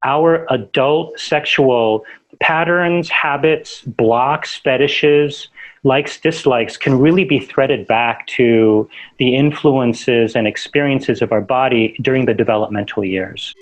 our adult sexual patterns, habits, blocks, fetishes, likes, dislikes can really be threaded back to the influences and experiences of our body during the developmental years.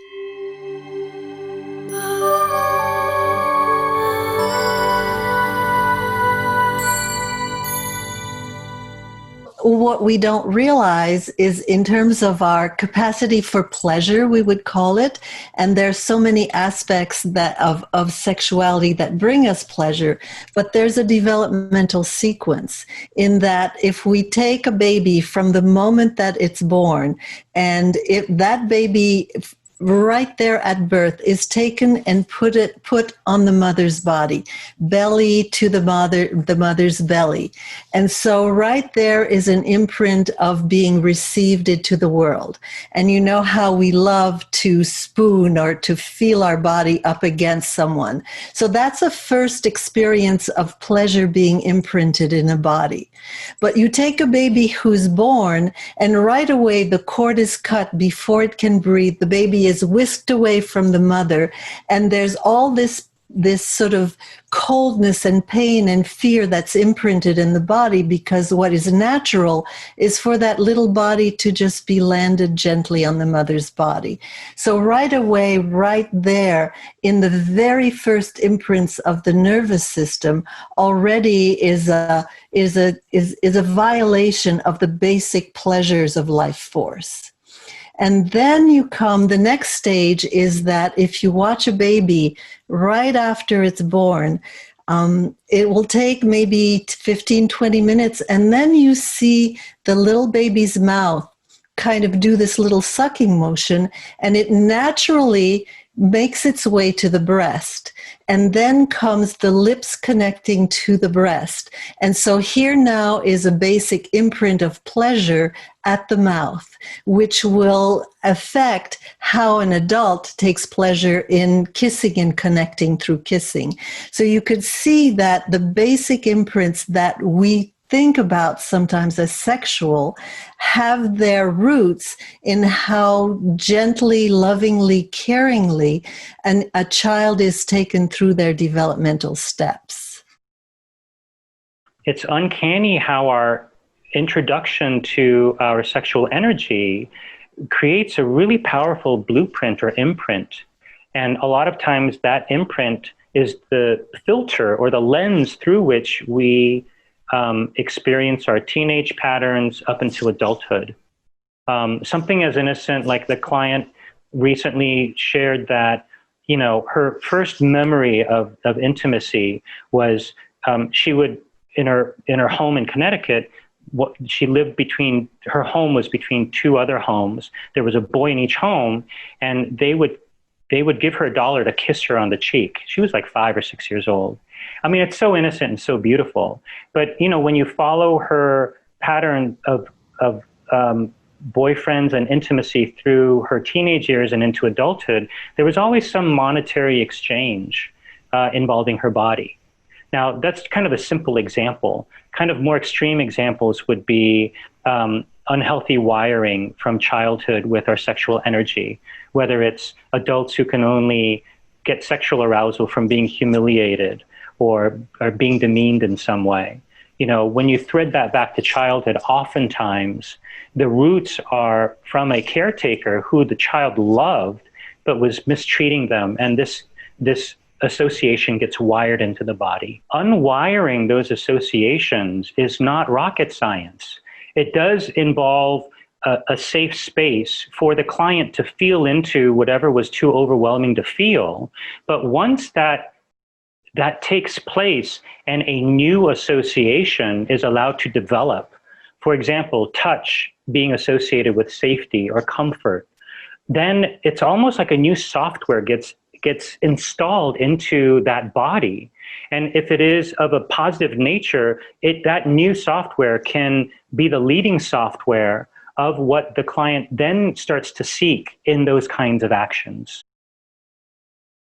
What we don't realize is in terms of our capacity for pleasure, we would call it, and there's so many aspects that of sexuality that bring us pleasure, but there's a developmental sequence in that if we take a baby from the moment that it's born, and if that baby right there at birth is taken and put on the mother's body, belly to the mother's belly. And so right there is an imprint of being received into the world. And you know how we love to spoon or to feel our body up against someone. So that's a first experience of pleasure being imprinted in a body. But you take a baby who's born and right away the cord is cut before it can breathe. The baby is whisked away from the mother, and there's all this sort of coldness and pain and fear that's imprinted in the body, because what is natural is for that little body to just be landed gently on the mother's body. So right away, right there, in the very first imprints of the nervous system, already is a violation of the basic pleasures of life force. And then the next stage is that if you watch a baby right after it's born, it will take maybe 15, 20 minutes, and then you see the little baby's mouth kind of do this little sucking motion, and it naturally makes its way to the breast. And then comes the lips connecting to the breast. And so here now is a basic imprint of pleasure at the mouth, which will affect how an adult takes pleasure in kissing and connecting through kissing. So you could see that the basic imprints that we think about sometimes as sexual have their roots in how gently, lovingly, caringly a child is taken through their developmental steps. It's uncanny how our introduction to our sexual energy creates a really powerful blueprint or imprint. And a lot of times that imprint is the filter or the lens through which we experience our teenage patterns up until adulthood. Something as innocent like the client recently shared that, you know, her first memory of intimacy was she would, in her home in Connecticut, she lived between, her home was between two other homes. There was a boy in each home, and they would give her $1 to kiss her on the cheek. She was like 5 or 6 years old. I mean, it's so innocent and so beautiful. But, you know, when you follow her pattern of boyfriends and intimacy through her teenage years and into adulthood, there was always some monetary exchange involving her body. Now, that's kind of a simple example. Kind of more extreme examples would be unhealthy wiring from childhood with our sexual energy, whether it's adults who can only get sexual arousal from being humiliated or being demeaned in some way. You know, when you thread that back to childhood, oftentimes the roots are from a caretaker who the child loved but was mistreating them, and this association gets wired into the body. Unwiring those associations is not rocket science. It does involve a safe space for the client to feel into whatever was too overwhelming to feel. But once that takes place and a new association is allowed to develop, for example, touch being associated with safety or comfort, then it's almost like a new software gets installed into that body. And if it is of a positive nature, that new software can be the leading software of what the client then starts to seek in those kinds of actions.